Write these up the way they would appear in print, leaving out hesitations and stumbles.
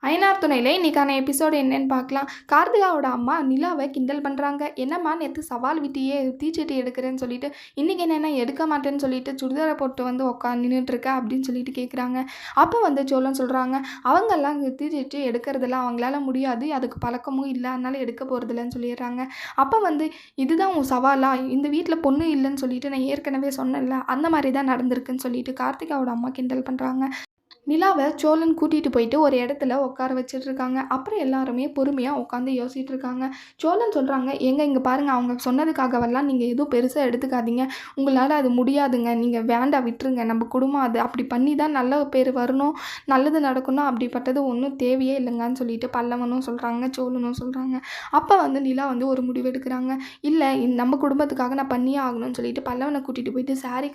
ஐநார் துணையில இன்னைக்கான எபிசோடு என்னன்னு பார்க்கலாம். கார்த்திகாவோட அம்மா நிலாவை கிண்டல் பண்ணுறாங்க. என்னம்மா நேற்று சவால் விட்டியே தீச்சட்டி எடுக்கிறேன்னு சொல்லிட்டு இன்றைக்கி என்னென்ன எடுக்க மாட்டேன்னு சொல்லிட்டு சுடிதாரை போட்டு வந்து நின்றுட்டுருக்க அப்படின்னு சொல்லிட்டு கேட்குறாங்க. அப்போ வந்து சோழன் சொல்கிறாங்க, அவங்கெல்லாம் தீச்சட்டி எடுக்கிறதெல்லாம் அவங்களால முடியாது, அதுக்கு பழக்கமும் இல்லை, அதனால எடுக்க போகிறதில்லன்னு சொல்லிடுறாங்க. அப்போ வந்து இதுதான் உன் சவாலா, இந்த வீட்டில் பொண்ணு இல்லைன்னு சொல்லிட்டு நான் ஏற்கனவே சொன்னேன்ல, அந்த மாதிரி தான் நடந்திருக்குன்னு சொல்லிட்டு கார்த்திகாவோட அம்மா கிண்டல் பண்ணுறாங்க. நிலாவை சோழன் கூட்டிகிட்டு போயிட்டு ஒரு இடத்துல உட்கார வச்சிட்ருக்காங்க. அப்புறம் எல்லாருமே பொறுமையாக உட்காந்து யோசிச்சுட்டு இருக்காங்க. சோழன் சொல்கிறாங்க, இங்கே பாருங்கள், அவங்க சொன்னதுக்காகவெல்லாம் நீங்கள் எதுவும் பெருசாக எடுத்துக்காதீங்க, உங்களால் அது முடியாதுங்க, நீங்கள் வேண்டாம் விட்டுருங்க, நம்ம குடும்பம் அது அப்படி பண்ணி தான் நல்ல பேர் வரணும், நல்லது நடக்கணும், அப்படிப்பட்டது ஒன்றும் தேவையே இல்லைங்கன்னு சொல்லிட்டு பல்லவனும் சொல்கிறாங்க, சோழனும் சொல்கிறாங்க. அப்போ வந்து நிலா வந்து ஒரு முடிவு எடுக்கிறாங்க. இல்லை, நம்ம குடும்பத்துக்காக நான் பண்ணியே ஆகணும்னு சொல்லிட்டு பல்லவனை கூட்டிகிட்டு போயிட்டு சாரி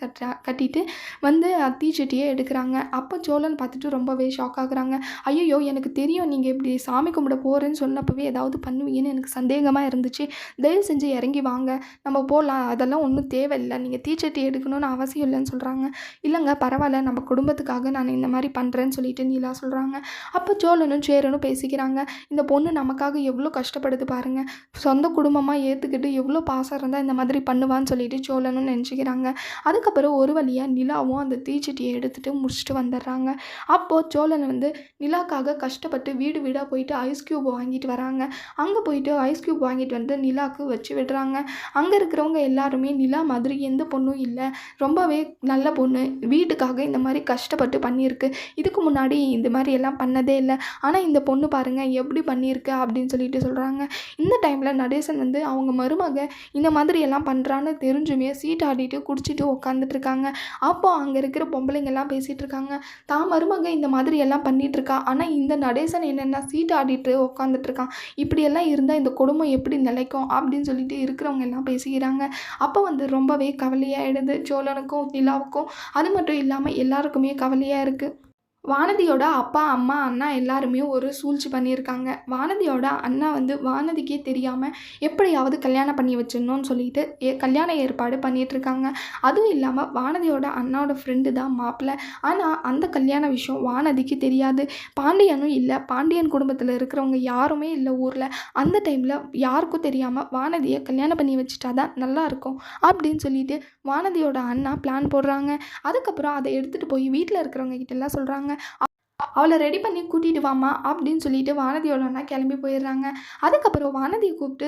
கட்டிட்டு வந்து தீச்சட்டியே எடுக்கிறாங்க. அப்போ சோழன் பார்த்துட்டு ரொம்பவே ஷாக் ஆகுறாங்க. ஐயோ, எனக்கு தெரியும் நீங்கள் இப்படி சாமி கும்பிட போகிறேன்னு சொன்னப்பவே ஏதாவது பண்ணுவீங்கன்னு எனக்கு சந்தேகமாக இருந்துச்சு, தயவு செஞ்சு இறங்கி வாங்க, நம்ம போகலாம், அதெல்லாம் ஒன்றும் தேவையில்லை, நீங்கள் தீச்சட்டி எடுக்கணும்னு அவசியம் இல்லைன்னு சொல்கிறாங்க. இல்லைங்க பரவாயில்ல, நம்ம குடும்பத்துக்காக நான் இந்த மாதிரி பண்ணுறேன்னு சொல்லிட்டு நீலா சொல்கிறாங்க. அப்போ சோழனும் சேரனும் பேசிக்கிறாங்க. இந்த பொண்ணு நமக்காக எவ்வளோ கஷ்டப்படுது பாருங்கள், சொந்த குடும்பமாக ஏற்றுக்கிட்டு எவ்வளோ பாசம் இருந்தால் இந்த மாதிரி பண்ணுவான்னு சொல்லிட்டு சோழனும் நினச்சிக்கிறாங்க. அதுக்கப்புறம் ஒரு வழியாக நிலாவும் அந்த தீச்சட்டியை எடுத்துகிட்டு முடிச்சுட்டு வந்துடுறாங்க. அப்போது சோழன் வந்து நிலாக்காக கஷ்டப்பட்டு வீடு வீடாக போயிட்டு ஐஸ் க்யூப் வாங்கிட்டு வராங்க. அங்கே போயிட்டு ஐஸ் க்யூப் வாங்கிட்டு வந்து நிலாவுக்கு வச்சு விடுறாங்க. அங்கே இருக்கிறவங்க எல்லாருமே நிலா மாதிரி எந்த பொண்ணும் இல்லை, ரொம்பவே நல்ல பொண்ணு, வீட்டுக்காக இந்த மாதிரி கஷ்டப்பட்டு பண்ணியிருக்கு, இதுக்கு முன்னாடி இந்த மாதிரி எல்லாம் பண்ணதே இல்லை, ஆனால் இந்த பொண்ணு பாருங்கள் எப்படி பண்ணியிருக்கு அப்படின்னு சொல்லிட்டு சொல்கிறாங்க. இந்த டைமில் நடேசன் வந்து அவங்க மருமக இந்த மாதிரி எல்லாம் பண்ணுறான்னு தெரிஞ்சுமே சீட் ஆடிட்டு குடிச்சிட்டு உட்காந்துட்ருக்காங்க. அப்போ அங்கே இருக்கிற பொம்பளைங்கெல்லாம் பேசிகிட்டு இருக்காங்க, தான் மருமக இந்த மாதிரி எல்லாம் பண்ணிகிட்ருக்கா, ஆனால் இந்த நடேசன் என்னென்னா சீட் ஆடிட்டு உட்காந்துட்ருக்கான், இப்படியெல்லாம் இருந்தால் இந்த குடும்பம் எப்படி நிலைக்கும் அப்படின்னு சொல்லிட்டு இருக்கிறவங்க எல்லாம் பேசிக்கிறாங்க. அப்போ வந்து ரொம்பவே கவலையாகிடுது சோழனுக்கும் நிலாவுக்கும். அது மட்டும் இல்லாமல் எல்லாருக்குமே கவலையாக இருக்குது. வானதியோட அப்பா, அம்மா, அண்ணா எல்லாருமே ஒரு சூழ்ச்சி பண்ணியிருக்காங்க. வானதியோட அண்ணா வந்து வானதிக்கே தெரியாமல் எப்படியாவது கல்யாணம் பண்ணி வச்சிடணும்னு சொல்லிட்டு கல்யாண ஏற்பாடு பண்ணிகிட்ருக்காங்க. அதுவும் இல்லாமல் வானதியோட அண்ணாவோட ஃப்ரெண்டு தான் மாப்பிள்ளை, ஆனால் அந்த கல்யாண விஷயம் வானதிக்கு தெரியாது. பாண்டியனும் இல்லை, பாண்டியன் குடும்பத்தில் இருக்கிறவங்க யாருமே இல்லை ஊரில். அந்த டைமில் யாருக்கும் தெரியாமல் வானதியை கல்யாணம் பண்ணி வச்சுட்டா தான் நல்லாயிருக்கும் அப்படின்னு சொல்லிட்டு வானதியோட அண்ணா பிளான் போடுறாங்க. அதுக்கப்புறம் அதை எடுத்துகிட்டு போய் வீட்டில் இருக்கிறவங்க கிட்டெல்லாம் சொல்கிறாங்க. அவளை ரெடி பண்ணி கூட்டிகிட்டு வாமா அப்படின்னு சொல்லிட்டு வானதியோட அண்ணா கிளம்பி போயிடுறாங்க. அதுக்கப்புறம் வானதியை கூப்பிட்டு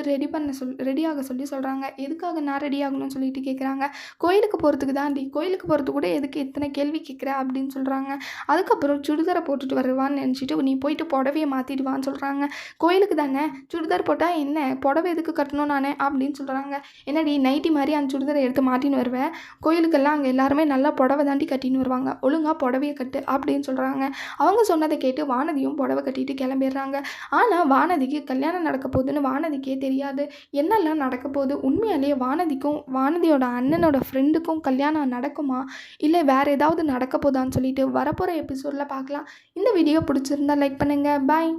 ரெடியாக சொல்லி சொல்கிறாங்க. எதுக்காக நான் ரெடி ஆகணும்னு சொல்லிட்டு கேட்குறாங்க. கோயிலுக்கு போகிறதுக்கு தாண்டி, கோயிலுக்கு போகிறதுக்கு கூட எதுக்கு இத்தனை கேள்வி கேட்குற அப்படின்னு சொல்கிறாங்க. அதுக்கப்புறம் சுடிதாரை போட்டுட்டு வருவான்னு நினச்சிட்டு நீ போயிட்டு புடவையை மாற்றிடுவான்னு சொல்கிறாங்க. கோயிலுக்கு தானே, சுடிதார் போட்டால் என்ன, புடவை எதுக்கு கட்டணும் நானே அப்படின்னு சொல்கிறாங்க. என்னடி நைட்டி மாதிரி அந்த சுடிதாரை எடுத்து மாட்டின்னு வருவேன், கோயிலுக்கெல்லாம் அங்கே எல்லாருமே நல்லா புடவை தாண்டி கட்டின்னு வருவாங்க, ஒழுங்காக புடவையை கட்டு அப்படின்னு சொல்கிறாங்க. அவங்க சொன்னதை கேட்டு வானதியும் புடவை கட்டிட்டு கிளம்பிடுறாங்க. ஆனால் வானதிக்கு கல்யாணம் நடக்க போகுதுன்னு வானதிக்கே தெரியாது, என்னெல்லாம் நடக்க போகுது, உண்மையாலேயே வானதிக்கும் வானதியோட அண்ணனோட ஃப்ரெண்டுக்கும் கல்யாணம் நடக்குமா இல்லை வேறு ஏதாவது நடக்க போதான்னு சொல்லிட்டு வரப்போகிற எபிசோடில் பார்க்கலாம். இந்த வீடியோ பிடிச்சிருந்தா லைக் பண்ணுங்கள். பாய்.